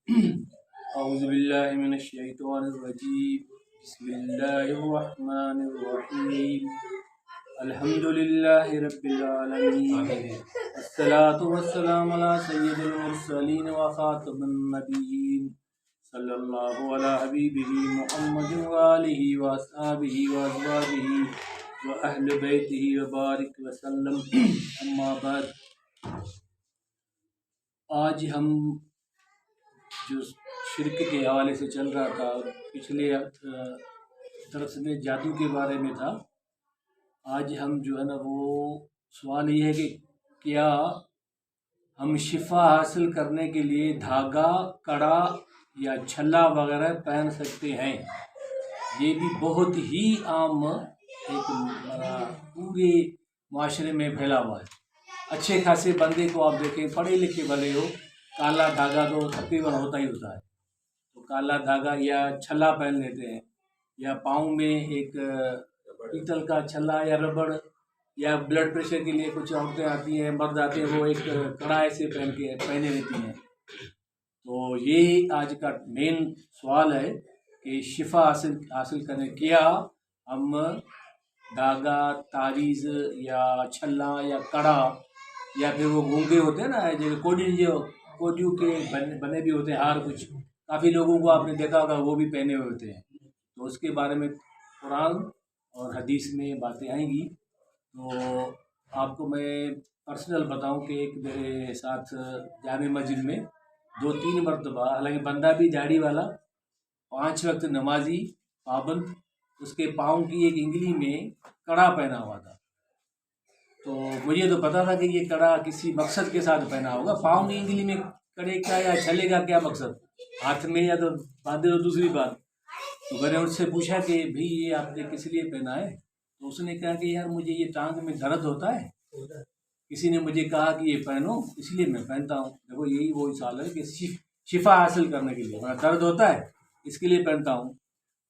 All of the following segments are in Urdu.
أعوذ بالله من الشيطان الرجيم. بسم الله الرحمن الرحيم. الحمد لله رب العالمين. الصلاة والسلام على سيد المرسلين وخاتم النبيين صلى الله على حبيبه محمد وآله وأصحابه وأزواجه وأهل بيته وبارك وسلم. أما بعد، آج ہم جو شرک کے حوالے سے چل رہا تھا، پچھلے درس میں جادو کے بارے میں تھا. آج ہم جو ہے نا وہ سوال یہ ہے کہ کیا ہم شفا حاصل کرنے کے لیے دھاگا، کڑا یا چھلا وغیرہ پہن سکتے ہیں؟ یہ بھی بہت ہی عام ایک پورے معاشرے میں پھیلا ہوا ہے. اچھے خاصے بندے کو آپ دیکھیں، پڑھے لکھے بھلے ہو، کالا دھاگا تو تقریباً ہوتا ہی ہوتا ہے. تو کالا دھاگا یا چھلا پہن لیتے ہیں، یا پاؤں میں ایک پیتل کا چھلا یا ربڑ، یا بلڈ پریشر کے لیے کچھ عورتیں آتی ہیں، مرد آتے ہیں، وہ ایک کڑا ایسے پہنے رہتی ہیں. تو یہ آج کا مین سوال ہے کہ شفا حاصل کرنے کیا ہم دھاگا، تعویذ یا چھلا یا کڑا، یا پھر وہ گونگے ہوتے ہیں نا، جو کوڈیو کے بنے بھی ہوتے ہیں ہار، کچھ کافی لوگوں کو آپ نے دیکھا ہوگا وہ بھی پہنے ہوئے ہوتے ہیں. تو اس کے بارے میں قرآن اور حدیث میں باتیں آئیں گی. تو آپ کو میں پرسنل بتاؤں کہ ایک میرے ساتھ جامع مسجد میں 2-3 مرتبہ، حالانکہ بندہ بھی داڑھی والا، 5 وقت نمازی، پابند، اس کے پاؤں کی ایک انگلی میں کڑا پہنا ہوا تھا. تو مجھے تو پتا تھا کہ یہ کڑا کسی مقصد کے ساتھ پہنا ہوگا. پاؤں کی انگلی میں کڑے کا یا چھلے کا کیا مقصد؟ ہاتھ میں یا تو باندھے تو دوسری بات. تو میں نے ان سے پوچھا کہ بھئی یہ آپ نے کس لیے پہنا ہے؟ تو اس نے کہا کہ یار مجھے یہ ٹانگ میں درد ہوتا ہے، کسی نے مجھے کہا کہ یہ پہنو، اس لیے میں پہنتا ہوں. دیکھو یہی وہ سوال ہے کہ شفا حاصل کرنے کے لیے درد ہوتا ہے اس کے لیے پہنتا ہوں.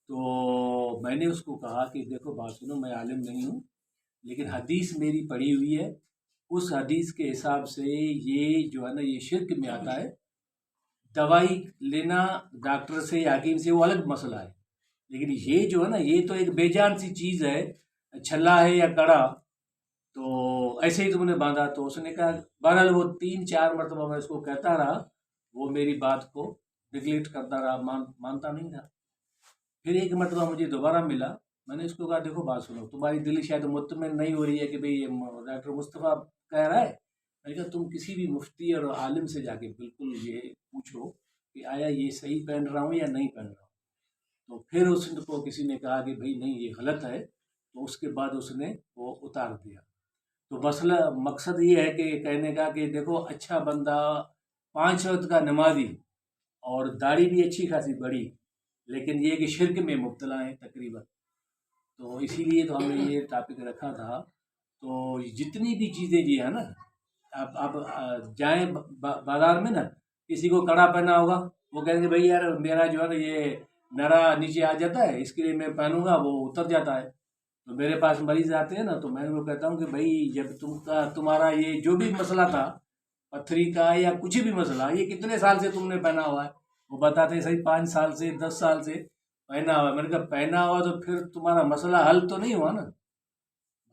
تو میں نے اس کو کہا کہ دیکھو بات سنو، میں عالم نہیں ہوں، لیکن حدیث میری پڑھی ہوئی ہے. اس حدیث کے حساب سے یہ جو ہے نا یہ شرک میں آتا ہے. دوائی لینا ڈاکٹر سے یا حکیم سے وہ الگ مسئلہ ہے، لیکن یہ جو ہے نا یہ تو ایک بے جان سی چیز ہے. چھلا ہے یا کڑا، تو ایسے ہی تم نے باندھا. تو اس نے کہا، بہرحال وہ 3-4 مرتبہ میں اس کو کہتا رہا، وہ میری بات کو نگلیکٹ کرتا رہا، مانتا نہیں تھا. پھر ایک مرتبہ مجھے دوبارہ ملا، میں نے اس کو کہا دیکھو بات سنو، تمہاری دل شاید مطمئن نہیں ہو رہی ہے کہ بھئی یہ ڈاکٹر مصطفیٰ کہہ رہا ہے. میں نے کہا تم کسی بھی مفتی اور عالم سے جا کے بالکل یہ پوچھو کہ آیا یہ صحیح پہن رہا ہوں یا نہیں پہن رہا ہوں. تو پھر اس کو کسی نے کہا کہ بھئی نہیں یہ غلط ہے، تو اس کے بعد اس نے وہ اتار دیا. تو مقصد یہ ہے کہ کہنے کا کہ دیکھو اچھا بندہ 5 وقت کا نمازی اور داڑھی بھی اچھی خاصی بڑی، لیکن یہ کہ شرک میں مبتلا ہے تقریباً. تو اسی لیے تو ہم نے یہ ٹاپک رکھا تھا. تو جتنی بھی چیزیں جی ہیں نا، آپ جائیں بازار میں نا، کسی کو کڑا پہنا ہوگا، وہ کہیں گے بھئی یار میرا جو ہے نا یہ نرا نیچے آ جاتا ہے، اس کے لیے میں پہنوں گا، وہ اتر جاتا ہے. تو میرے پاس مریض آتے ہیں نا، تو میں ان کو کہتا ہوں کہ بھئی جب تمہارا یہ جو بھی مسئلہ تھا، پتھری کا یا کچھ بھی مسئلہ، یہ کتنے سال سے تم نے پہنا ہوا ہے؟ وہ بتاتے ہیں صحیح 5 سال سے 10 سال سے پہنا ہوا ہے. میں نے کہا پہنا ہوا تو پھر تمہارا مسئلہ حل تو نہیں ہوا نا.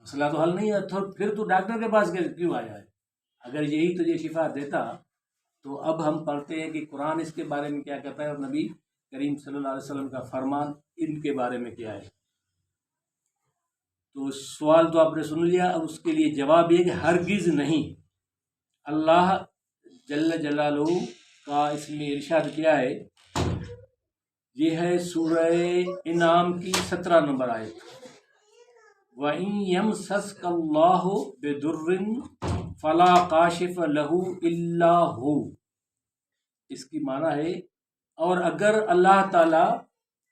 مسئلہ تو حل نہیں ہے، پھر تو ڈاکٹر کے پاس کیوں آیا ہے؟ اگر یہی تجھے شفا دیتا. تو اب ہم پڑھتے ہیں کہ قرآن اس کے بارے میں کیا کہتا ہے، اور نبی کریم صلی اللہ علیہ وسلم کا فرمان ان کے بارے میں کیا ہے. تو سوال تو آپ نے سن لیا، اب اس کے لیے جواب یہ کہ ہرگز نہیں. اللہ جل جلالہ کا اس میں ارشاد کیا ہے، یہ ہے سورہ انعام کی 17 نمبر آیت. وَإِن يَمْسَسْكَ اللَّهُ بِضُرٍّ فَلَا كَاشِفَ لَهُ إِلَّا هُوَ. اس کی معنی ہے، اور اگر اللہ تعالیٰ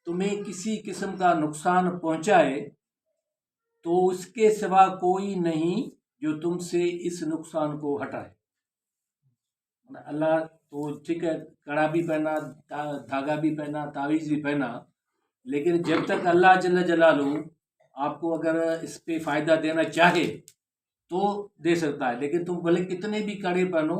تمہیں کسی قسم کا نقصان پہنچائے تو اس کے سوا کوئی نہیں جو تم سے اس نقصان کو ہٹائے. اللہ تو ٹھیک ہے، کڑا بھی پہنا، دھاگا بھی پہنا، تعویذ بھی پہنا، لیکن جب تک اللہ جل جلالہ آپ کو اگر اس پہ فائدہ دینا چاہے تو دے سکتا ہے. لیکن تم بھلے کتنے بھی کڑے پہنو،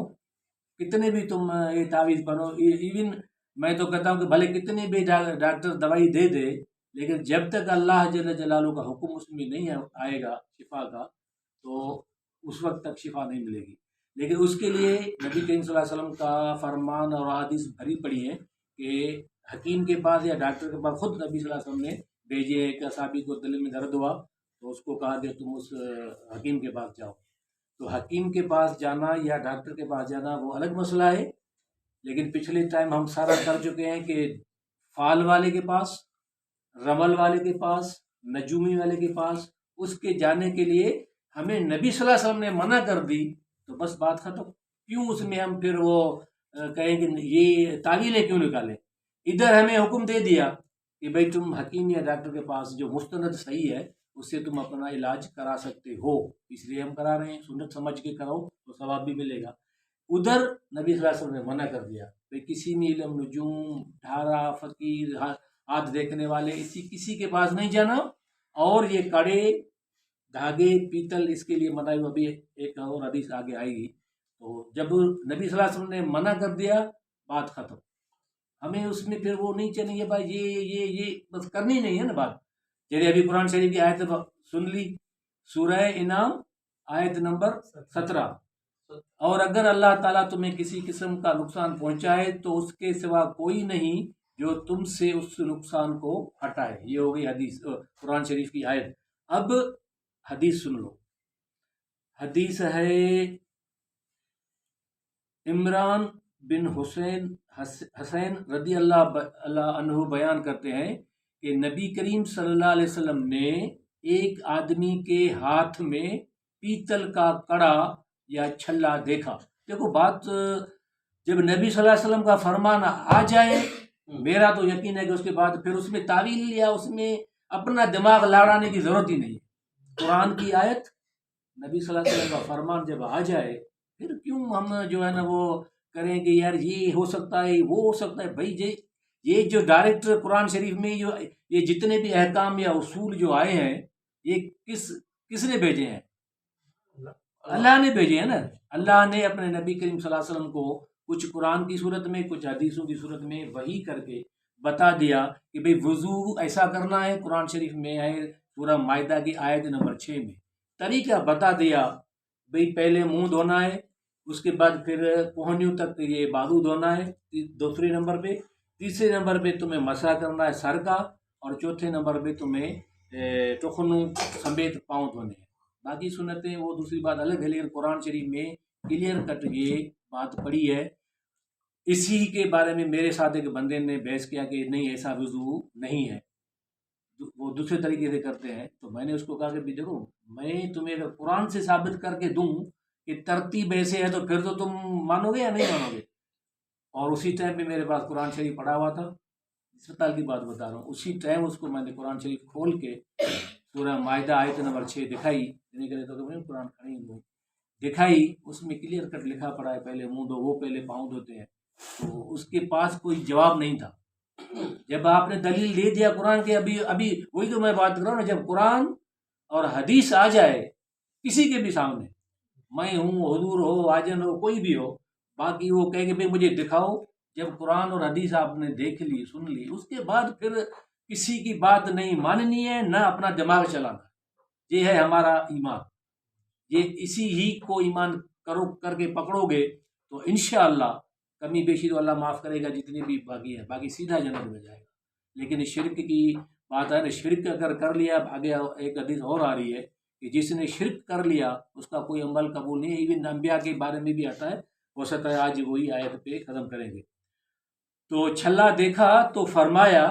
کتنے بھی تم یہ تعویذ پہنو، ایون میں تو کہتا ہوں کہ بھلے کتنی بھی ڈاکٹر دوائی دے دے، لیکن جب تک اللہ جل جلالہ کا حکم اس میں نہیں آئے گا شفا کا، تو اس وقت تک شفا نہیں ملے گی۔ لیکن اس کے لیے نبی کریم صلی اللہ علیہ وسلم کا فرمان اور حدیث بھری پڑی ہے کہ حکیم کے پاس یا ڈاکٹر کے پاس خود نبی صلی اللہ علیہ وسلم نے بھیجے۔ ایک صحابی کو دل میں درد ہوا تو اس کو کہا کہ تم اس حکیم کے پاس جاؤ۔ تو حکیم کے پاس جانا یا ڈاکٹر کے پاس جانا وہ الگ مسئلہ ہے، لیکن پچھلے ٹائم ہم سارا کر چکے ہیں کہ فال والے کے پاس، رمل والے کے پاس، نجومی والے کے پاس اس کے جانے کے لیے ہمیں نبی صلی اللہ علیہ وسلم نے منع کر دی، تو بس بات ختم۔ کیوں اس میں ہم پھر وہ کہیں کہ یہ تعویلیں کیوں نکالیں؟ ادھر ہمیں حکم دے دیا کہ بھئی تم حکیم یا ڈاکٹر کے پاس جو مستند صحیح ہے اس سے تم اپنا علاج کرا سکتے ہو، اس لیے ہم کرا رہے ہیں، سنت سمجھ کے کرو تو ثواب بھی ملے گا۔ ادھر نبی صلی اللہ علیہ وسلم نے منع کر دیا کہ کسی میں علم، نجوم، ڈھارا، فقیر، ہاتھ دیکھنے والے کسی کے پاس نہیں جانا، اور یہ کڑے دھاگے پیتل اس کے لیے منع ہوا۔ ابھی ایک اور حدیث آگے آئے گی۔ تو جب نبی صلی اللہ علیہ وسلم نے منع کر دیا بات ختم، ہمیں اس میں پھر وہ نہیں چاہیے بھائی یہ بس کرنی نہیں ہے نا بات۔ جیسے ابھی قرآن شریف کی آیت سن لی، سورہ انعام آیت نمبر 17، اور اگر اللہ تعالیٰ تمہیں کسی قسم کا نقصان پہنچائے تو اس کے سوا کوئی نہیں جو تم سے اس نقصان کو ہٹائے۔ یہ ہو گئی حدیث، قرآن شریف کی آیت۔ اب حدیث سن لو۔ حدیث ہے عمران بن حسین رضی اللہ عنہ بیان کرتے ہیں کہ نبی کریم صلی اللہ علیہ وسلم نے ایک آدمی کے ہاتھ میں پیتل کا کڑا یا چھلا دیکھا۔ دیکھو بات، جب نبی صلی اللہ علیہ وسلم کا فرمان آ جائے، میرا تو یقین ہے کہ اس کے بعد پھر اس میں تعویل یا اس میں اپنا دماغ لڑانے کی ضرورت ہی نہیں۔ قرآن کی آیت، نبی صلی اللہ علیہ وسلم کا فرمان جب آ جائے، پھر کیوں ہم جو ہے نا وہ کریں کہ یار یہ ہو سکتا ہے، وہ ہو سکتا ہے۔ بھائی یہ جو ڈائریکٹ قرآن شریف میں جو یہ جتنے بھی احکام یا اصول جو آئے ہیں، یہ کس نے بھیجے ہیں؟ اللہ نے بھیجے ہیں نا۔ اللہ نے اپنے نبی کریم صلی اللہ علیہ وسلم کو کچھ قرآن کی صورت میں، کچھ حدیثوں کی صورت میں وحی کر کے بتا دیا کہ بھئی وضو ایسا کرنا ہے۔ قرآن شریف میں ہے سورہ مائدہ کی آیت نمبر 6 میں طریقہ بتا دیا، بھئی پہلے منہ دھونا ہے، اس کے بعد پھر کوہنیوں تک یہ بازو دھونا ہے دوسرے نمبر پہ، تیسرے نمبر پہ تمہیں مسح کرنا ہے سر کا، اور چوتھے نمبر پہ تمہیں ٹخنوں سمیت پاؤں دھونے ہیں۔ باقی سنتیں وہ دوسری بات الگ ہے، لیکن قرآن شریف میں کلیئر کٹ یہ بات پڑی ہے۔ اسی کے بارے میں میرے ساتھ ایک بندے نے بحث کیا کہ نہیں ایسا وضو نہیں ہے، وہ دوسرے طریقے سے کرتے ہیں۔ تو میں نے اس کو کہا کہ بھی دیکھو، میں تمہیں اگر قرآن سے ثابت کر کے دوں کہ ترتیب ایسے ہے تو پھر تو تم مانو گے یا نہیں مانو گے؟ اور اسی ٹائم پہ میرے پاس قرآن شریف پڑھا ہوا تھا، اسپتال کی بات بتا رہا ہوں، اسی ٹائم اس کو میں نے قرآن شریف کھول کے سورہ مائدہ آیت نمبر 6 دکھائی، قرآن کھڑی ہوں دکھائی، اس میں کلیئر کٹ لکھا پڑا ہے پہلے منہ دو، وہ پہلے پاؤں دھوتے ہیں۔ تو اس کے پاس کوئی جواب نہیں تھا۔ جب آپ نے دلیل دے دیا قرآن کے، ابھی وہی تو میں بات کر رہا ہوں نا، جب قرآن اور حدیث آ جائے کسی کے بھی سامنے، میں ہوں، حضور ہو، آجن ہو، کوئی بھی ہو، باقی وہ کہے کہ بھئی مجھے دکھاؤ۔ جب قرآن اور حدیث آپ نے دیکھ لی، سن لی، اس کے بعد پھر کسی کی بات نہیں ماننی ہے، نہ اپنا دماغ چلانا۔ یہ ہے ہمارا ایمان، یہ اسی ہی کو ایمان کر کے پکڑو گے تو انشاءاللہ کمی بیشی تو اللہ معاف کرے گا، جتنی بھی باقی ہے، باقی سیدھا جنت میں جائے گا۔ لیکن شرک کی بات ہے نا، شرک اگر کر لیا، آگے ایک حدیث اور آ رہی ہے کہ جس نے شرک کر لیا اس کا کوئی عمل قبول نہیں ہے۔ ایون انبیاء کے بارے میں بھی آتا ہے، ہو سکتا ہے آج وہی آیت پہ ختم کریں گے۔ تو چھلا دیکھا تو فرمایا،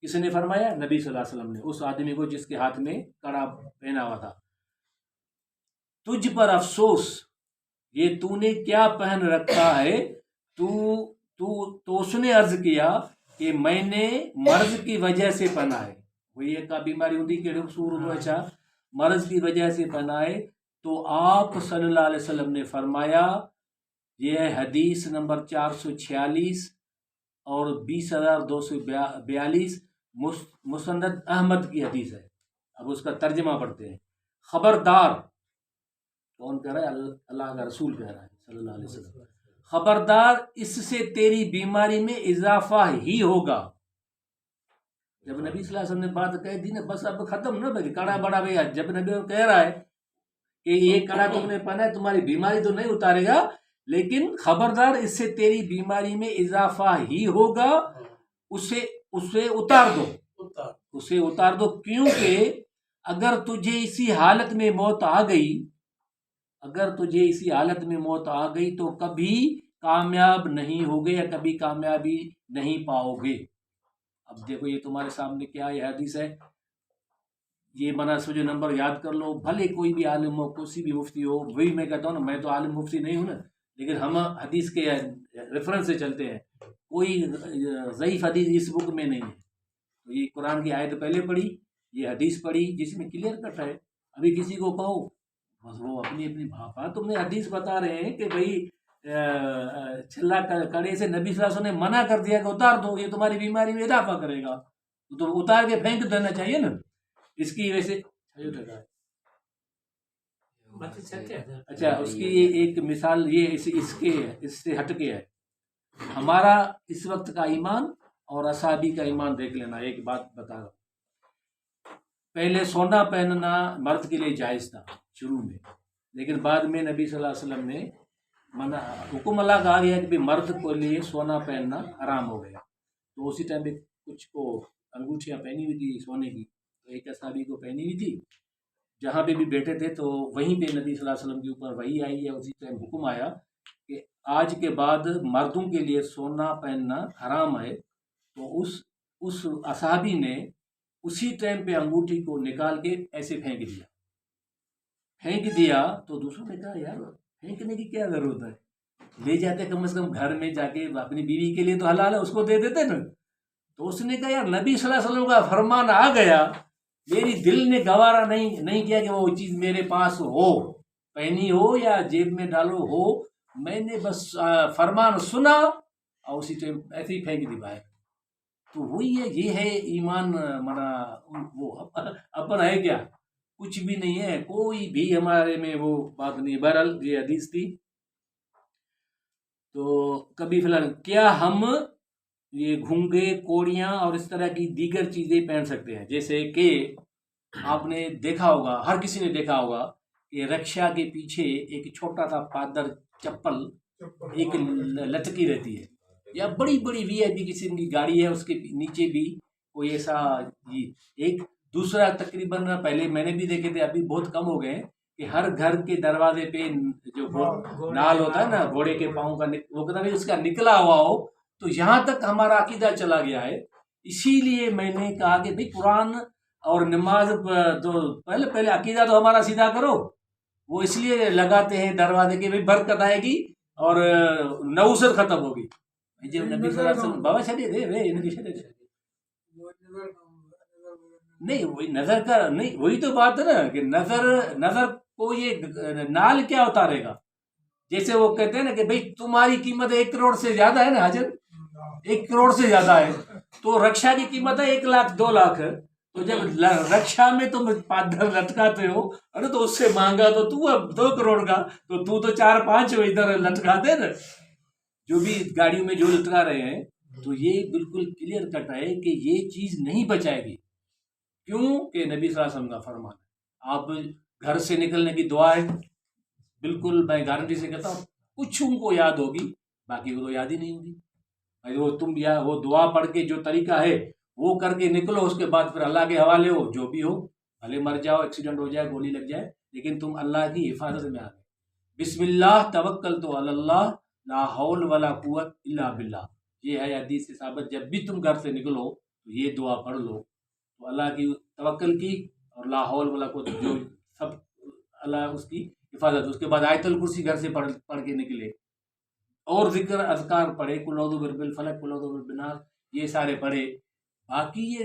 کس نے فرمایا؟ نبی صلی اللہ علیہ وسلم نے اس آدمی کو جس کے ہاتھ میں کڑا پہنا ہوا تھا، تجھ پر افسوس، یہ تو نے کیا پہن رکھا ہے؟ تو اس نے عرض کیا کہ میں نے مرض کی وجہ سے پہنا ہے۔ وہی ایک بیماری ہوتی کہ اچھا مرض کی وجہ سے پہنا ہے۔ تو آپ صلی اللہ علیہ وسلم نے فرمایا، یہ حدیث نمبر 446 اور 20,242 مسند احمد کی حدیث ہے۔ اب اس کا ترجمہ پڑھتے ہیں۔ خبردار، کون کہہ رہا ہے؟ اللہ کا رسول کہہ رہا ہے صلی اللہ علیہ وسلم۔ خبردار اس سے تیری بیماری میں اضافہ ہی ہوگا. جب نبی صلی اللہ علیہ وسلم نے بات کہہ دی نا بس اب ختم نا بھائی کڑا بڑا بھیا. جب نبی کہہ رہا ہے کہ یہ کڑا تم نے پہنا ہے تمہاری بیماری تو نہیں اتارے گا لیکن خبردار اس سے تیری بیماری میں اضافہ ہی ہوگا. اسے اتار دو. اسے اتار دو کیونکہ اگر تجھے اسی حالت میں موت آ گئی تو کبھی کامیاب نہیں ہوگے یا کبھی کامیابی نہیں پاؤ گے. اب دیکھو یہ تمہارے سامنے کیا یہ حدیث ہے. یہ مناسب جو نمبر یاد کر لو. بھلے کوئی بھی عالم ہو کوئی بھی مفتی ہو. وہی میں کہتا ہوں نا میں تو عالم مفتی نہیں ہوں نا لیکن ہم حدیث کے ریفرنس سے چلتے ہیں. کوئی ضعیف حدیث اس بک میں نہیں ہے. تو یہ قرآن کی آیت پہلے پڑھی یہ حدیث پڑھی جس میں کلیئر کٹ ہے. ابھی کسی کو کہو بس وہ اپنی بھاپا تم نے حدیث بتا رہے ہیں کہ بھائی چھلا کڑے سے نبی صلی اللہ علیہ وسلم نے منع کر دیا کہ اتار دو یہ تمہاری بیماری میں اضافہ کرے گا تو اتار کے پھینک دینا چاہیے نا. اس کی ویسے اچھا اس کی ایک مثال یہ اس سے ہٹ کے ہے. ہمارا اس وقت کا ایمان اور اصحابی کا ایمان دیکھ لینا. ایک بات بتا رہا ہوں. پہلے سونا پہننا مرد کے لیے جائز تھا شروع میں لیکن بعد میں نبی صلی اللہ علیہ وسلم نے حکم اللہ کا آ گیا کہ مرد کو لیے سونا پہننا حرام ہو گیا. تو اسی ٹائم پہ کچھ کو انگوٹھیاں پہنی ہوئی تھی سونے کی تو ایک اصحابی کو پہنی ہوئی تھی. جہاں پہ بھی بیٹھے تھے تو وہیں پہ نبی صلی اللہ علیہ وسلم کے اوپر وحی آئی ہے. اسی ٹائم حکم آیا کہ آج کے بعد مردوں کے لیے سونا پہننا حرام ہے. تو اس اصحابی نے اسی ٹائم پہ انگوٹھی کو نکال کے ایسے پھینک دیا تو دوسروں نے کہا یار پھینکنے کی کیا ضرورت ہے لے جاتے کم از کم گھر میں جا کے اپنی بیوی کے لیے تو حلال ہے اس کو دے دیتے نا. تو اس نے کہا یار نبی صلی اللہ علیہ وسلم کا فرمان آ گیا میری دل نے گوارا نہیں کیا کہ وہ چیز میرے پاس ہو پہنی ہو یا جیب میں ڈالو ہو. میں نے بس فرمان سنا اور اسی ٹائم ایسے ہی پھینک دی باہر. تو وہی ہے یہ ہے ایمان. منا وہ اپن ہے کیا کچھ بھی نہیں ہے کوئی بھی ہمارے میں وہ بات نہیں. بہرحال یہ حدیث تھی. تو کبھی فی الحال کیا ہم یہ گھونگے کوڑیاں اور اس طرح کی دیگر چیزیں پہن سکتے ہیں. جیسے کہ آپ نے دیکھا ہوگا ہر کسی نے دیکھا ہوگا کہ رکشا کے پیچھے ایک چھوٹا سا پادر چپل ایک لٹکی رہتی ہے یا بڑی بڑی وی آئی پی قسم کی گاڑی ہے اس کے نیچے بھی کوئی ایسا. ایک دوسرا تقریباً پہلے میں نے بھی دیکھے تھے ابھی بہت کم ہو گئے کہ ہر گھر کے دروازے پہ جو نال ہوتا ہے نا گھوڑے کے پاؤں کا وہ کہتا ہے اس کا نکلا ہوا ہو. تو یہاں تک ہمارا عقیدہ چلا گیا ہے. اسی لیے میں نے کہا کہ بھائی قرآن اور نماز تو پہلے عقیدہ تو ہمارا سیدھا کرو. وہ اس لیے لگاتے ہیں دروازے کے بھائی برکت آئے گی اور نوسط ختم ہوگی. جو نبی صلی اللہ علیہ وسلم بابا شریف نہیں وہی نظر کا نہیں وہی تو بات ہے نا کہ نظر کو یہ نال کیا اتارے گا. جیسے وہ کہتے ہیں نا کہ بھائی تمہاری قیمت 1 کروڑ سے زیادہ ہے نا حاجر 1 کروڑ سے زیادہ ہے تو رکشا کی قیمت ہے 1 لاکھ 2 لاکھ. تو جب رکشا میں تم پادر لٹکاتے ہو ارے تو اس سے مانگا تو تو اب 2 کروڑ کا تو 4-5 ادھر لٹکاتے نا جو بھی گاڑیوں میں جو لٹکا رہے ہیں. تو یہ بالکل کلیئر کٹ ہے کہ یہ چیز نہیں بچائے گی. کیوں کہ نبی صلی اللہ علیہ وسلم کا فرمان ہے. آپ گھر سے نکلنے کی دعا ہے بالکل میں گارنٹی سے کہتا ہوں کچھ ان کو یاد ہوگی باقی وہ تو یاد ہی نہیں ہوگی. وہ تم وہ دعا پڑھ کے جو طریقہ ہے وہ کر کے نکلو اس کے بعد پھر اللہ کے حوالے ہو جو بھی ہو بھلے مر جاؤ ایکسیڈنٹ ہو جائے گولی لگ جائے لیکن تم اللہ کی حفاظت میں آ گئے. بسم اللہ توکلت علی اللہ لا حول ولا قوت الا باللہ. یہ ہے حدیث سے ثابت. جب بھی تم گھر سے نکلو تو یہ دعا پڑھ لو تو اللہ کی توکل کی اور لا حول ولا قوت جو سب اللہ اس کی حفاظت. اس کے بعد آیت الکرسی گھر سے پڑھ کے نکلے اور ذکر اذکار پڑھے قل اعوذ برب الفلق قل اعوذ برب الناس یہ سارے پڑھے. باقی یہ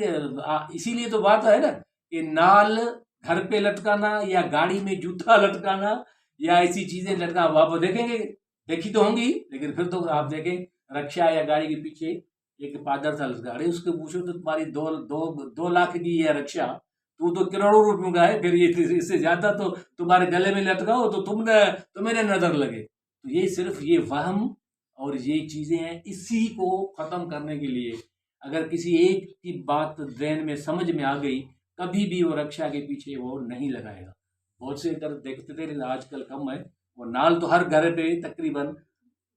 اسی لیے تو بات ہے نا کہ نال گھر پہ لٹکانا یا گاڑی میں جوتا لٹکانا یا ایسی چیزیں لٹکانا آپ دیکھیں گے دیکھی تو ہوں گی لیکن پھر تو آپ دیکھیں رکشا یا گاڑی کے پیچھے ایک پادر تھا گاڑی اس کے پوچھو تو تمہاری 2 لاکھ کی ہے رکشا تو کروڑوں روپیوں کا ہے. پھر یہ اس سے زیادہ تو تمہارے گلے میں لٹکاؤ تو تمہیں نظر لگے. تو یہ صرف یہ وہم اور یہ چیزیں ہیں. اسی کو ختم کرنے کے لیے اگر کسی ایک کی بات ذہن میں سمجھ میں آ گئی کبھی بھی وہ رکشا کے پیچھے وہ نہیں لگائے گا. بہت سے ادھر دیکھتے تھے لیکن آج کل کم ہے. وہ نال تو ہر گھر پہ تقریباً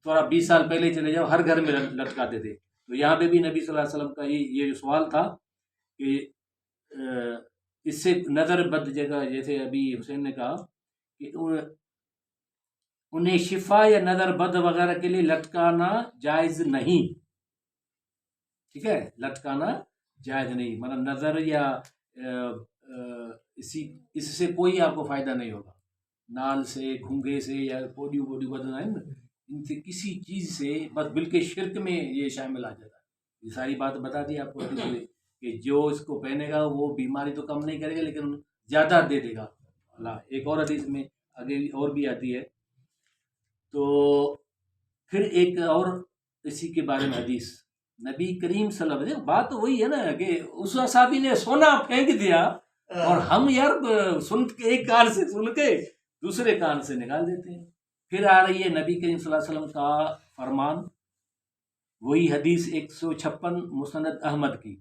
تھوڑا 20 سال پہلے چلے جاؤ ہر گھر میں لٹکاتے تھے. تو یہاں پہ بھی نبی صلی اللہ علیہ وسلم کا یہ جو سوال تھا کہ اس سے نظر بد جگہ، جیسے ابھی حسین نے کہا کہ انہیں شفا یا نظر بد وغیرہ کے لیے لٹکانا جائز نہیں. ٹھیک ہے، لٹکانا جائز نہیں، مطلب نظر یا اس سے کوئی آپ کو فائدہ نہیں ہوگا. نال سے، گھونگے سے یا کوڈیو بدلنا ہے نا، ان سے کسی چیز سے بس بلکہ شرک میں یہ شامل آ جاتا ہے. یہ ساری بات بتا دی آپ کو کہ جو اس کو پہنے گا وہ بیماری تو کم نہیں کرے گا لیکن زیادہ دے دے گا اللہ. ایک اور حدیث میں آگے اور بھی آتی ہے. تو پھر ایک اور اسی کے بارے میں حدیث نبی کریم صلی اللہ علیہ وسلم، بات تو وہی ہے نا کہ اس صحابی نے سونا پھینک دیا اور ہم یار سن کے ایک کان سے سن کے دوسرے کان سے نکال دیتے ہیں. پھر آ رہی ہے نبی کریم صلی اللہ علیہ وسلم کا فرمان، وہی حدیث 156 مسند احمد کی.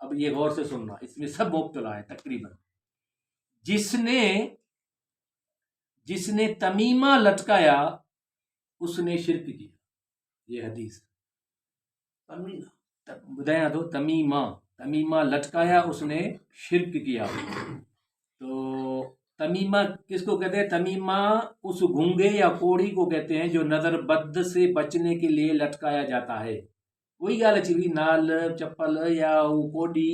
اب یہ غور سے سننا، اس میں سب مبتلا ہے تقریباً. جس نے تمیمہ لٹکایا اس نے شرک کیا. یہ حدیث بتایا تو تمیمہ لٹکایا اس نے شرک کیا. تو تمیمہ کس کو کہتے ہیں؟ تمیمہ اس گھونگے یا کوڑی کو کہتے ہیں جو نظر بد سے بچنے کے لیے لٹکایا جاتا ہے. وہی گال اچھی ہوئی، نال چپل یا کوڈی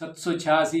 786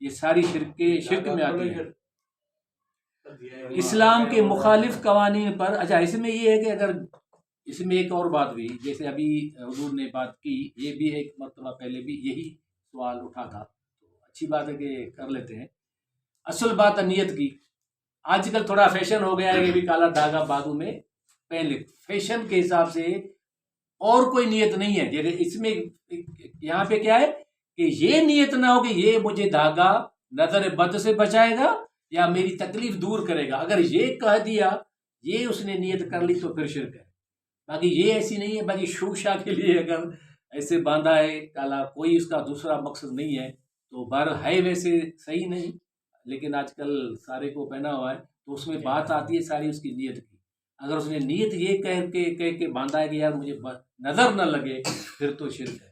یہ ساری شرک میں آتی ہیں۔ اسلام کے مخالف قوانین پر، اچھا اس میں یہ ہے کہ اگر اس میں ایک اور بات بھی، جیسے ابھی حضور نے بات کی، یہ بھی ایک مرتبہ پہلے بھی یہی سوال اٹھا تھا، تو اچھی بات ہے کہ کر لیتے ہیں۔ اصل بات ہے نیت کی۔ آج کل تھوڑا فیشن ہو گیا ہے کہ بھی کالا دھاگا بازو میں پہن لے، فیشن کے حساب سے اور کوئی نیت نہیں ہے۔ جیسے اس میں یہاں پہ کیا ہے کہ یہ نیت نہ ہو کہ یہ مجھے دھاگا نظر بد سے بچائے گا یا میری تکلیف دور کرے گا، اگر یہ کہہ دیا، یہ اس نے نیت کر لی تو پھر شرک ہے۔ باقی یہ ایسی نہیں ہے، باقی شوشا کے لیے اگر ایسے باندھا ہے کالا، کوئی اس کا دوسرا مقصد نہیں ہے، تو بہر ہے ویسے صحیح نہیں، لیکن آج کل سارے کو پہنا ہوا ہے، تو اس میں بات آتی ہے ساری اس کی نیت کی۔ اگر اس نے نیت یہ کہہ کے باندھا ہے کہ یار مجھے نظر نہ لگے، پھر تو شرک ہے۔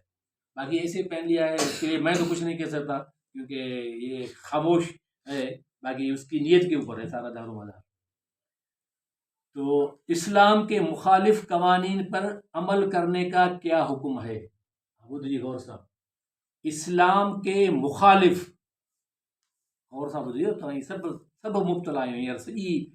باقی ایسے پہن لیا ہے، اس کے لیے میں تو کچھ نہیں کہہ سکتا کیونکہ یہ خاموش ہے، باقی اس کی نیت کے اوپر ہے سارا دار و مدار۔ تو اسلام کے مخالف قوانین پر عمل کرنے کا کیا حکم ہے؟ ابو جی غور صاحب، اسلام کے مخالف، غور صاحب جی سب مبتلا ہیں یار، سڄی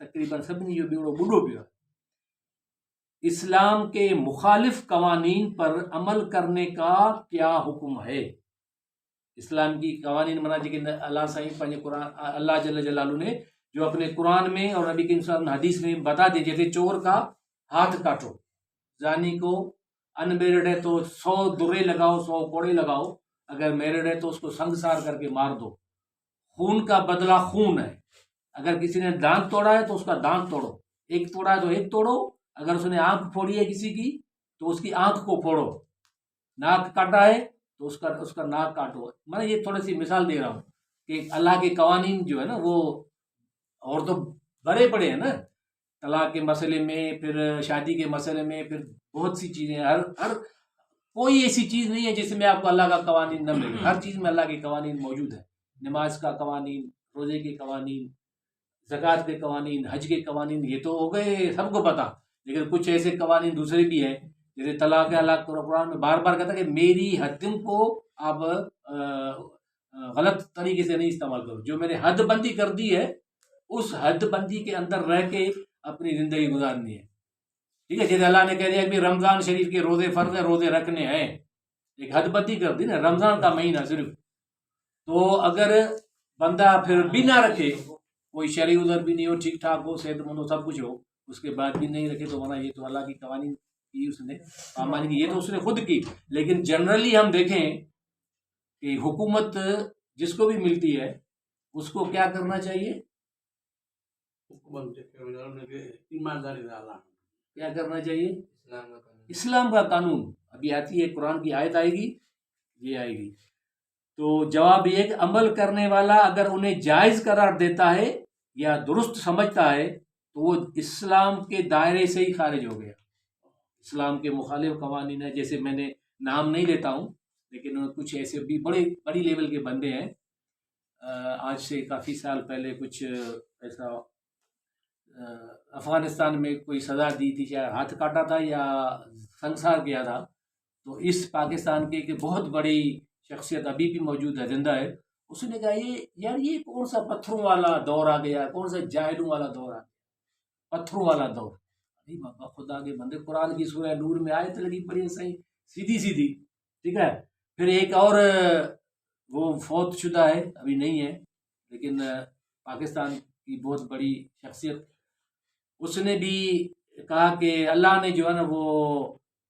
تقریباً سبھی جو بیڑو بڈو پیا۔ اسلام کے مخالف قوانین پر عمل کرنے کا کیا حکم ہے؟ اسلام کی قوانین منا جی اللہ سائیں پنجے قرآن، اللہ جل جلالہ نے جو اپنے قرآن میں اور نبی کے حدیث میں بتا دے، جیسے چور کا ہاتھ کاٹو، زانی کو ان میرڈ ہے تو 100 درے لگاؤ، 100 کوڑے لگاؤ، اگر میرڈ ہے تو اس کو سنگسار کر کے مار دو۔ خون کا بدلہ خون ہے، اگر کسی نے دانت توڑا ہے تو اس کا دانت توڑو، ایک توڑا ہے تو ایک توڑو، اگر اس نے آنکھ پھوڑی ہے کسی کی تو اس کی آنکھ کو پھوڑو، ناک کاٹا ہے تو اس کا ناک کاٹو۔ میں یہ تھوڑی سی مثال دے رہا ہوں کہ اللہ کے قوانین جو ہے نا وہ، اور تو بڑے بڑے ہیں نا، طلاق کے مسئلے میں، پھر شادی کے مسئلے میں، پھر بہت سی چیزیں، ہر کوئی ایسی چیز نہیں ہے جس میں آپ کو اللہ کا قوانین نہ ملے، ہر چیز میں اللہ کے قوانین موجود ہیں۔ نماز کا قوانین، روزے کے قوانین، زکوٰۃ کے قوانین، حج کے قوانین، یہ تو ہو گئے سب کو پتہ، لیکن کچھ ایسے قوانین دوسرے بھی ہیں، جیسے طلاق، اللہ قرآن میں بار بار کہتا ہے کہ میری حدوں کو آپ غلط طریقے سے نہیں استعمال کرو، جو میں نے حد بندی کر دی ہے اس حد بندی کے اندر رہ کے اپنی زندگی گزارنی ہے، ٹھیک ہے۔ جیسے اللہ نے کہہ دیا کہ رمضان شریف کے روزے فرض ہیں، روزے رکھنے ہیں، ایک حد بندی کر دی نا، رمضان کا مہینہ صرف، تو اگر بندہ پھر بھی نہ رکھے، کوئی شرعی عذر بھی نہیں ہو، ٹھیک ٹھاک ہو، صحت مند ہو، سب کچھ ہو، اس کے بعد بھی نہیں رکھے تو ورنہ یہ تو اللہ کی قوانین کی اس نے پامانی کی، یہ تو اس نے خود کی۔ لیکن جنرلی ہم دیکھیں کہ حکومت جس کو بھی ملتی ہے اس کو کیا کرنا چاہیے؟ کیا کرنا چاہیے؟ اسلام کا قانون۔ ابھی آتی ہے قرآن کی آیت آئے گی، یہ آئے گی، تو جواب یہ کہ عمل کرنے والا اگر انہیں جائز قرار دیتا ہے یا درست سمجھتا ہے تو وہ اسلام کے دائرے سے ہی خارج ہو گیا۔ اسلام کے مخالف قوانین ہیں، جیسے میں نے نام نہیں لیتا ہوں، لیکن کچھ ایسے بھی بڑی لیول کے بندے ہیں، آج سے کافی سال پہلے کچھ ایسا افغانستان میں کوئی سزا دی تھی، چاہے ہاتھ کاٹا تھا یا سنسار کیا تھا، تو اس پاکستان کے بہت بڑی شخصیت ابھی بھی موجود ہے، زندہ ہے، اس نے کہا یہ کون سا پتھروں والا دور آ گیا، کون سا جاہلوں والا دور آ گیا، پتھروں والا دور۔ بابا خدا کے بندے، قرآن کی سورہ نور میں آیت لگی پڑی ہے صحیح سیدھی، ٹھیک ہے۔ پھر ایک اور وہ فوت شدہ ہے، ابھی نہیں ہے، لیکن پاکستان کی بہت بڑی شخصیت، اس نے بھی کہا کہ اللہ نے جو ہے نا وہ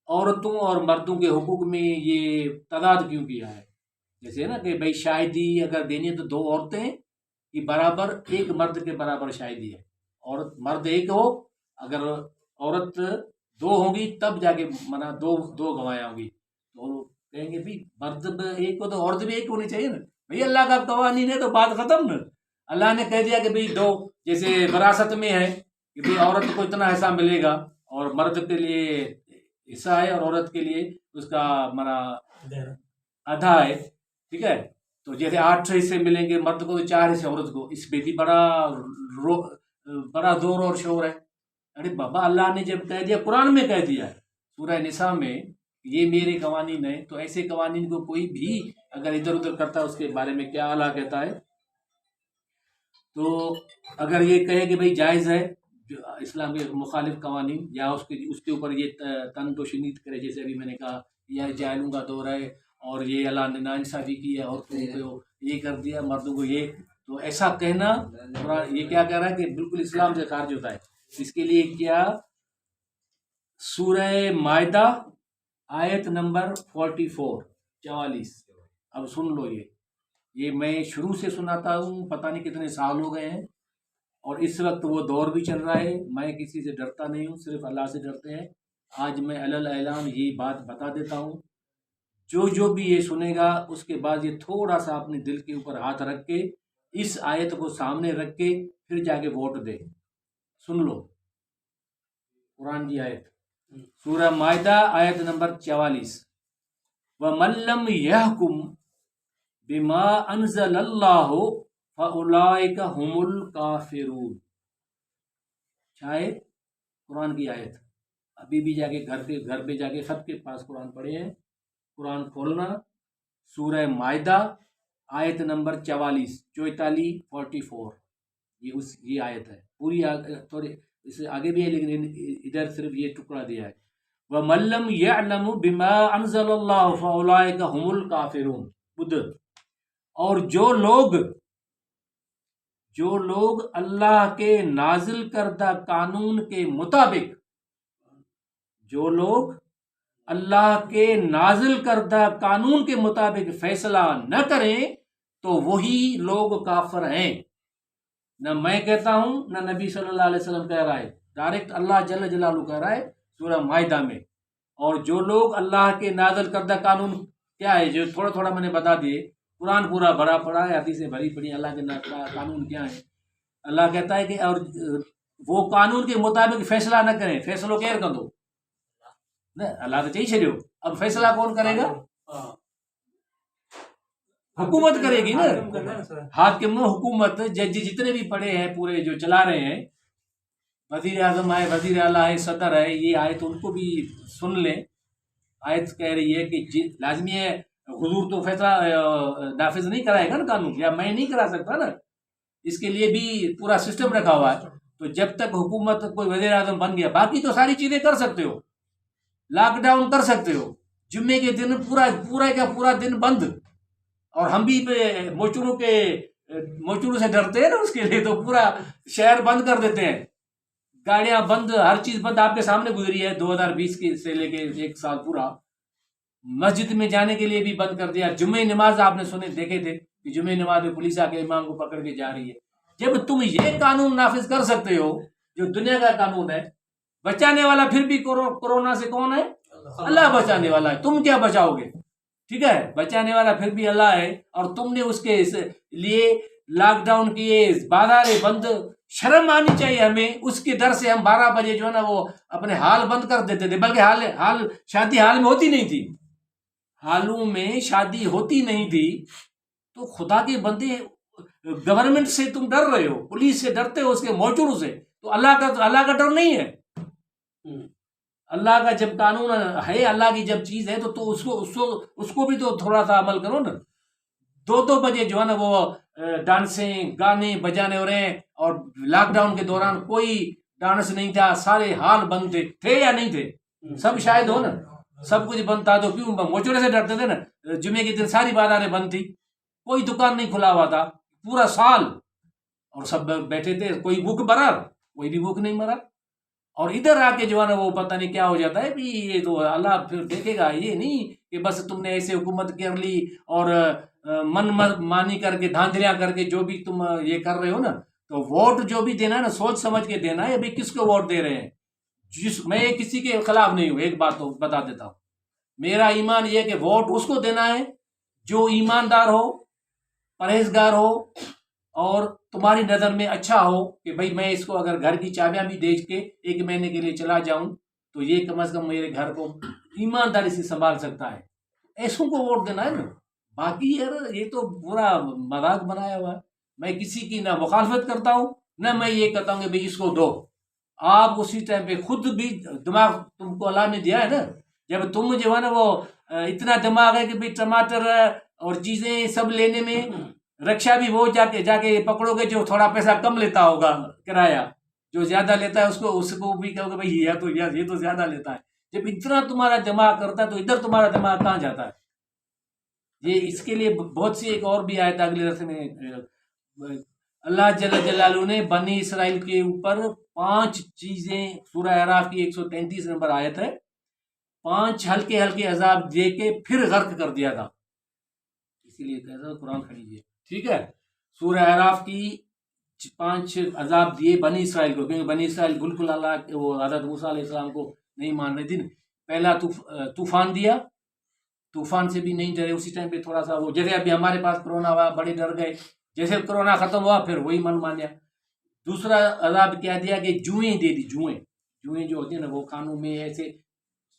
عورتوں اور مردوں کے حقوق میں یہ تضاد کیوں کیا ہے، جیسے نا کہ بھائی شاہدی اگر دینی ہے تو 2 عورتیں کی برابر، ایک مرد کے برابر شاہدی ہے، عورت مرد ایک ہو، اگر عورت 2 ہوگی تب جا کے منا 2 گواہیں ہوں گی، تو کہیں گے بھی مرد ایک ہو تو عورت بھی ایک ہونی چاہیے نا، بھئی اللہ کا قوانین ہے تو بات ختم نا۔ اللہ نے کہہ دیا کہ بھئی 2، جیسے وراثت میں ہے کہ بھئی عورت کو اتنا حصہ ملے گا اور مرد کے لیے حصہ ہے اور عورت کے لیے اس کا آدھا ہے، ٹھیک ہے۔ تو جیسے 8 حصے ملیں گے مرد کو تو 4 حصے عورت کو، اس پہ بھی بڑا زور اور شور ہے۔ ارے بابا اللہ نے جب کہہ دیا، قرآن میں کہہ دیا ہے، سورہ نساء میں یہ میرے قوانین ہیں، تو ایسے قوانین کو کوئی بھی اگر ادھر ادھر کرتا ہے اس کے بارے میں کیا اللہ کہتا ہے؟ تو اگر یہ کہے کہ بھئی جائز ہے اسلام کے مخالف قوانین، یا اس کے اوپر یہ تن توشنید کرے، جیسے ابھی میں نے کہا یہ جاہلوں کا دور ہے اور یہ اللہ نے ناانصافی کی ہے، عورتوں کو یہ کر دیا، مردوں کو یہ، تو ایسا کہنا یہ کیا کہہ رہا ہے کہ بالکل اسلام سے خارج ہوتا ہے۔ اس کے لیے کیا سورہ مائدہ آیت نمبر 44 اب سن لو، یہ میں شروع سے سناتا ہوں، پتہ نہیں کتنے سال ہو گئے ہیں، اور اس وقت وہ دور بھی چل رہا ہے۔ میں کسی سے ڈرتا نہیں ہوں، صرف اللہ سے ڈرتے ہیں۔ آج میں علی الاعلان یہ بات بتا دیتا ہوں، جو بھی یہ سنے گا اس کے بعد یہ تھوڑا سا اپنے دل کے اوپر ہاتھ رکھ کے اس آیت کو سامنے رکھ کے پھر جا کے ووٹ دے۔ سن لو قرآن کی آیت، سورہ مائدہ آیت نمبر 44، وَمَن لَّمْ يَحْكُم بِمَا أَنزَلَ اللَّهُ فَأُولَٰئِكَ هُمُ الْكَافِرُونَ۔ شاید قرآن کی آیت ابھی بھی جا کے گھر پہ جا کے سب کے پاس قرآن پڑھے ہیں، قرآن کھولنا، سورہ مائدہ آیت نمبر 44 یہ آیت ہے پوری، تھوڑی اس سے آگے بھی ہے لیکن ادھر صرف یہ ٹکڑا دیا ہے، وَمَن لَّمْ يَعْلَمُ بِمَا أَنزَلَ اللَّهُ فَأُولَٰئِكَ هُمُ الْكَافِرُونَ۔ اور جو لوگ اللہ کے نازل کردہ قانون کے مطابق، جو لوگ اللہ کے نازل کردہ قانون کے مطابق فیصلہ نہ کریں تو وہی لوگ کافر ہیں۔ نہ میں کہتا ہوں نہ نبی صلی اللہ علیہ وسلم کہہ رہا ہے، ڈائریکٹ اللہ جل جلالہ کہہ رہا ہے سورہ مائدہ میں۔ اور جو لوگ اللہ کے نازل کردہ قانون کیا ہے، جو تھوڑا تھوڑا میں نے بتا دیے، قرآن پورا بھرا پڑا ہے، حدیثیں بھری پڑی، اللہ کے قانون کیا ہے۔ اللہ کہتا ہے کہ اور وہ قانون کے مطابق فیصلہ نہ کریں، فیصلوں کیر کر دو، اللہ تو چاہیے چھڑو، اب فیصلہ کون کرے گا؟ حکومت کرے گی نا، حاکم حکومت، جج جتنے بھی پڑے ہیں پورے جو چلا رہے ہیں، وزیر اعظم ہے، وزیر اعلیٰ ہے، صدر ہے، یہ آیت ان کو بھی سن لیں۔ آیت کہہ رہی ہے کہ لازمی ہے حضور تو فیصلہ نافذ نہیں کرائے گا نا قانون، یا میں نہیں کرا سکتا نا، اس کے لیے بھی پورا سسٹم رکھا ہوا ہے۔ تو جب تک حکومت کوئی وزیر اعظم بن گیا، باقی تو ساری چیزیں کر سکتے ہو، لاک ڈاؤن کر سکتے ہو، جمعے کے دن پورا کا پورا دن بند، اور ہم بھی موچڑوں سے ڈرتے ہیں نا، اس کے لیے تو پورا شہر بند کر دیتے ہیں، گاڑیاں بند، ہر چیز بند، آپ کے سامنے گزری ہے 2020 سے لے کے ایک سال پورا۔ مسجد میں جانے کے لیے بھی بند کر دیا۔ جمعہ نماز آپ نے دیکھے تھے کہ جمعہ نماز میں پولیس آ کے امام کو پکڑ کے جا رہی ہے۔ جب تم یہ قانون نافذ کر سکتے ہو جو دنیا کا قانون ہے، بچانے والا پھر بھی کورونا سے کون ہے؟ اللہ بچانے والا ہے، تم کیا بچاؤ گے؟ ٹھیک ہے، بچانے والا پھر بھی اللہ ہے، اور تم نے اس کے لیے لاک ڈاؤن کیے، بازاریں بند۔ شرم آنی چاہیے ہمیں، اس کے ڈر سے ہم 12 بجے جو ہے نا وہ اپنے حال بند کر دیتے تھے، بلکہ شادی حال میں ہوتی نہیں تھی، حالوں میں شادی ہوتی نہیں تھی۔ تو خدا کے بندے، گورنمنٹ سے تم ڈر رہے ہو، پولیس سے ڈرتے ہو، اس کے موچڑوں سے، تو اللہ کا ڈر نہیں ہے۔ اللہ کا جب قانون ہے، اللہ کی جب چیز ہے تو اس کو بھی تو تھوڑا سا عمل کرو نا۔ 2 بجے جو ہے نا وہ ڈانسیں، گانے بجانے ہو رہے ہیں، اور لاک ڈاؤن کے دوران کوئی ڈانس نہیں تھا، سارے حال بند تھے یا نہیں تھے؟ سب شاہد ہو نا، سب کچھ بند تھا، تو کیوں موچڑے سے ڈرتے تھے نا؟ جمعے کے دن ساری بازاریں بند تھی، کوئی دکان نہیں کھلا ہوا تھا پورا سال، اور سب بیٹھے تھے، کوئی بھوک مرا، کوئی بھی بھوک نہیں مرا۔ اور ادھر آ کے جو ہے نا وہ پتہ نہیں کیا ہو جاتا ہے بھی، یہ تو اللہ پھر دیکھے گا، یہ نہیں کہ بس تم نے ایسے حکومت کر لی اور من مانی کر کے، دھاندلیاں کر کے جو بھی تم یہ کر رہے ہو نا، تو ووٹ جو بھی دینا ہے نا سوچ سمجھ کے دینا ہے، ابھی کس کو ووٹ دے رہے ہیں۔ میں کسی کے خلاف نہیں ہوں، ایک بات تو بتا دیتا ہوں، میرا ایمان یہ کہ ووٹ اس کو دینا ہے جو ایماندار ہو، پرہیزگار ہو، اور تمہاری نظر میں اچھا ہو کہ بھئی میں اس کو اگر گھر کی چابیاں بھی دے کے 1 مہینے کے لیے چلا جاؤں تو یہ کم از کم میرے گھر کو ایمانداری سے سنبھال سکتا ہے، ایسوں کو ووٹ دینا ہے نا۔ باقی یار یہ تو پورا مذاق بنایا ہوا ہے۔ میں کسی کی نہ مخالفت کرتا ہوں، نہ میں یہ کہتا ہوں کہ بھئی اس کو دو۔ آپ اسی ٹائم پہ خود بھی دماغ تم کو اللہ نے دیا ہے نا، جب تم جو ہے نا وہ اتنا دماغ ہے کہ بھائی ٹماٹر اور چیزیں سب لینے میں رکشا بھی وہ جا کے پکڑو گے جو تھوڑا پیسہ کم لیتا ہوگا کرایہ، جو زیادہ لیتا ہے اس کو بھی کہو گے بھائی یہ تو زیادہ لیتا ہے۔ جب اتنا تمہارا دماغ کرتا ہے تو ادھر تمہارا دماغ کہاں جاتا ہے؟ یہ اس کے لیے بہت سی ایک اور بھی آیت اگلے رسم میں اللہ جل جلالہ نے بنی اسرائیل کے اوپر 5 چیزیں، سورہ اعراف کی 133 نمبر آیت ہے، 5 ہلکے ہلکے عذاب دے کے پھر غرق کر دیا تھا۔ اسی لیے کہتا ہوں قرآن کھڑیجیے، ٹھیک ہے؟ سورہ اعراف کی 5 عذاب دیے بنی اسرائیل کو، کیونکہ بنی اسرائیل بالکل اللہ وہ حضرت موسیٰ علیہ السلام کو نہیں مان رہے تھے۔ پہلا طوفان دیا، طوفان سے بھی نہیں ڈرے، اسی ٹائم پہ تھوڑا سا وہ جیسے ابھی ہمارے پاس کرونا ہوا بڑے ڈر گئے، جیسے کرونا ختم ہوا پھر وہی من مانیا۔ دوسرا عذاب کیا دیا کہ جوئیں دے دی، جوئیں جو ہوتی ہیں نا وہ کانوں میں ایسے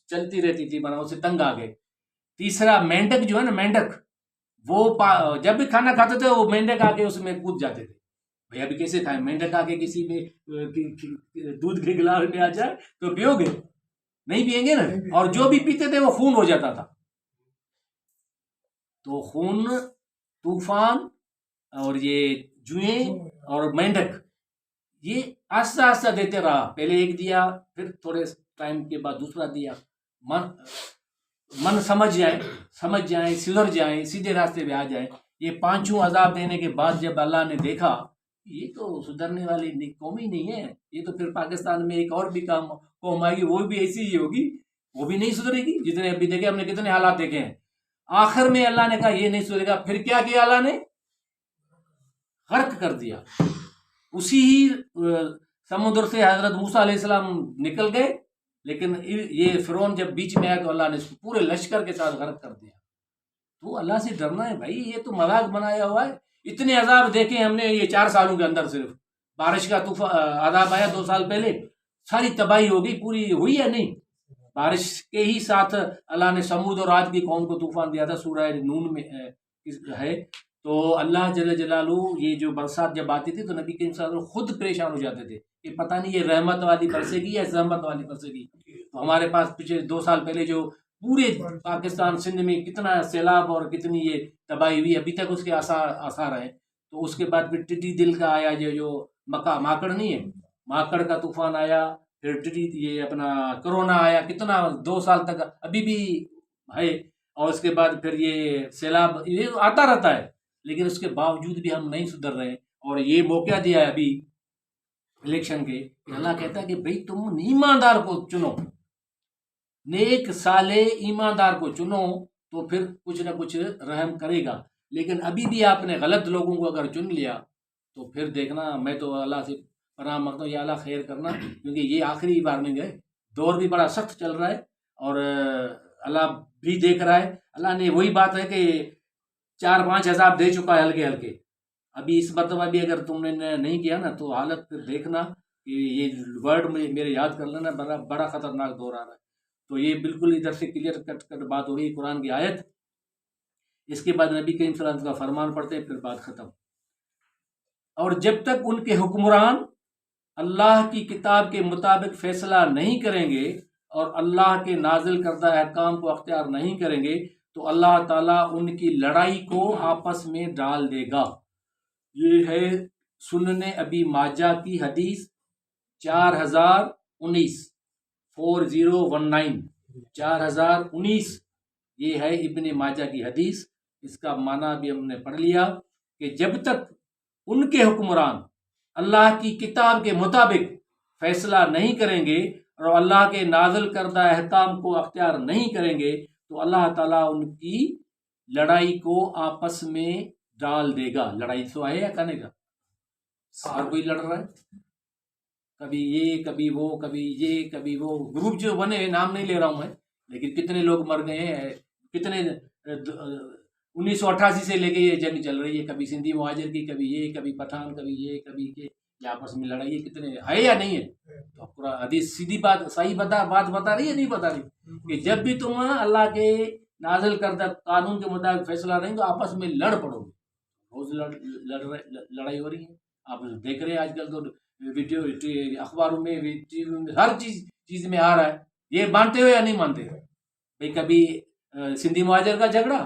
چلتی رہتی تھی، بنا اسے تنگ آ گئے۔ تیسرا مینڈک جو ہے نا، مینڈک وہ جب بھی کھانا کھاتے تھے وہ مینڈک آ کے اس میں کود جاتے تھے۔ بھئی ابھی کیسے کھائیں؟ مینڈک آ کے کسی میں دودھ کے گلاس میں آ جائے تو پیو گے؟ نہیں پیئیں گے نا، اور جو بھی پیتے تھے وہ خون ہو جاتا تھا۔ تو خون، طوفان اور یہ جوئیں اور مینڈک، یہ آہستہ آہستہ دیتے رہا، پہلے ایک دیا پھر تھوڑے ٹائم کے بعد دوسرا دیا۔ من سمجھ جائیں سدھر جائیں، سیدھے راستے پہ آ جائیں۔ یہ 5 عذاب دینے کے بعد جب اللہ نے دیکھا یہ تو سدھرنے والی قوم ہی نہیں ہے، یہ تو پھر پاکستان میں ایک اور بھی قوم آئے گی، وہ بھی ایسی ہی ہوگی، وہ بھی نہیں سدھرے گی۔ جتنے ابھی دیکھے ہم نے کتنے حالات دیکھے ہیں، آخر میں اللہ نے کہا یہ نہیں سدھرے گا، پھر کیا کیا اللہ نے؟ غرق کر دیا۔ اسی ہی سمندر سے حضرت موسیٰ علیہ السلام نکل گئے، لیکن یہ فرعون جب بیچ میں آیا تو اللہ نے اس کو پورے لشکر کے ساتھ غرق کر دیا۔ تو اللہ سے ڈرنا ہے بھائی، یہ تو مذاق بنایا ہوا ہے۔ اتنے عذاب دیکھے ہم نے یہ 4 سالوں کے اندر، صرف بارش کا عذاب آیا 2 سال پہلے، ساری تباہی ہو گئی، پوری ہوئی ہے نہیں؟ بارش کے ہی ساتھ اللہ نے سمود اور عاد کی قوم کو طوفان دیا تھا، سورہ نون میں ہے۔ تو اللہ جل جلالہ یہ جو برسات جب آتی تھی تو نبی کریم صلی اللہ علیہ وسلم خود پریشان ہو جاتے تھے کہ پتہ نہیں یہ رحمت والی برسے گی یا زحمت والی برسے گی۔ تو ہمارے پاس پچھلے 2 سال پہلے جو پورے پاکستان سندھ میں کتنا سیلاب اور کتنی یہ تباہی ہوئی، ابھی تک اس کے آثار ہیں۔ تو اس کے بعد پھر ٹڈی دل کا آیا، جو ماکڑ نہیں ہے، ماکڑ کا طوفان آیا، پھر ٹڈی یہ اپنا کرونا آیا، کتنا 2 سال تک ابھی بھی ہے، اور اس کے بعد پھر یہ سیلاب، یہ آتا رہتا ہے، لیکن اس کے باوجود بھی ہم نہیں سدھر رہے۔ اور یہ موقع دیا ہے ابھی الیکشن کے، اللہ کہتا ہے کہ بھئی تم ایماندار کو چنو، نیک صالح ایماندار کو چنو تو پھر کچھ نہ کچھ رحم کرے گا۔ لیکن ابھی بھی آپ نے غلط لوگوں کو اگر چن لیا تو پھر دیکھنا، میں تو اللہ سے پناہ مانگتا ہوں یا اللہ خیر کرنا، کیونکہ یہ آخری وارننگ ہے، دور بھی بڑا سخت چل رہا ہے اور اللہ بھی دیکھ رہا ہے۔ اللہ نے وہی بات ہے کہ 4-5 عذاب دے چکا ہے ہلکے ہلکے، ابھی اس مرتبہ بھی اگر تم نے نہیں کیا نا تو حالت پھر دیکھنا کہ یہ ورڈ میں میرے یاد کر لینا، بڑا خطرناک دور آ رہا ہے۔ تو یہ بالکل ادھر سے کلیئر کٹ بات ہو رہی ہے، قرآن کی آیت، اس کے بعد نبی کریم صلی اللہ علیہ وسلم کا فرمان پڑھتے ہیں، پھر بات ختم۔ اور جب تک ان کے حکمران اللہ کی کتاب کے مطابق فیصلہ نہیں کریں گے اور اللہ کے نازل کردہ احکام کو اختیار نہیں کریں گے تو اللہ تعالیٰ ان کی لڑائی کو آپس میں ڈال دے گا۔ یہ ہے سنن ابی ماجہ کی حدیث 4019 4019 یہ ہے ابن ماجہ کی حدیث۔ اس کا معنی بھی ہم نے پڑھ لیا کہ جب تک ان کے حکمران اللہ کی کتاب کے مطابق فیصلہ نہیں کریں گے اور اللہ کے نازل کردہ احکام کو اختیار نہیں کریں گے تو اللہ تعالیٰ ان کی لڑائی کو آپس میں ڈال دے گا۔ لڑائی تو ہے یا کہنے کا، ہر کوئی لڑ رہا ہے، کبھی یہ کبھی وہ، کبھی یہ کبھی وہ، گروپ جو بنے، نام نہیں لے رہا ہوں میں، لیکن کتنے لوگ مر گئے ہیں، کتنے 1988 سے لے کے یہ جنگ چل رہی ہے، کبھی سندھی مہاجر کی، کبھی یہ، کبھی پٹھان، کبھی یہ آپس میں لڑائی ہے، کتنے ہے یا نہیں ہے؟ تو پورا حدیث سیدھی بات، صحیح بات بتا رہی ہے، نہیں بتا رہی کہ جب بھی تم اللہ کے نازل کردہ قانون کے مطابق فیصلہ رہیں گے آپس میں لڑ پڑو گے۔ روز لڑائی ہو رہی ہے، آپ دیکھ رہے ہیں آج کل تو ویڈیو اخباروں میں، ٹی وی میں، ہر چیز میں آ رہا ہے۔ یہ مانتے ہو یا نہیں مانتے؟ بھئی کبھی سندھی مہاجر کا جھگڑا،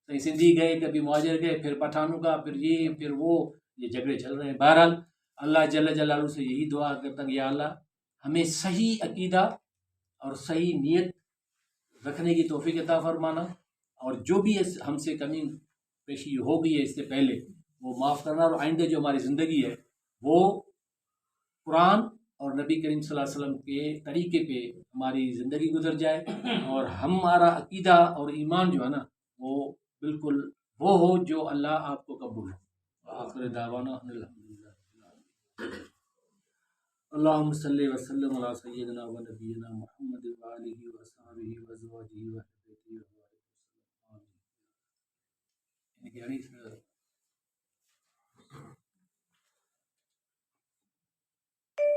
کہیں سندھی گئے، کبھی مہاجر گئے، پھر پٹھانوں کا، پھر یہ پھر وہ، یہ جھگڑے چل رہے ہیں۔ بہرحال اللہ جل جلالہ سے یہی دعا کرتا کہ یا اللہ ہمیں صحیح عقیدہ اور صحیح نیت رکھنے کی توفیق عطا فرمانا، اور جو بھی ہم سے کمی پیشی ہو گئی ہے اس سے پہلے وہ معاف کرنا، اور آئندہ جو ہماری زندگی ہے وہ قرآن اور نبی کریم صلی اللہ علیہ وسلم کے طریقے پہ ہماری زندگی گزر جائے، اور ہمارا عقیدہ اور ایمان جو ہے نا وہ بالکل وہ ہو جو اللہ آپ کو قبول ہو۔ آخر دعوانا الحمدللہ۔ اللہم صلی وسلم علی سیدنا و نبینا محمد وآلہ وصحبہ وازواجہ وذریتہ وبارک وسلم۔ آمین۔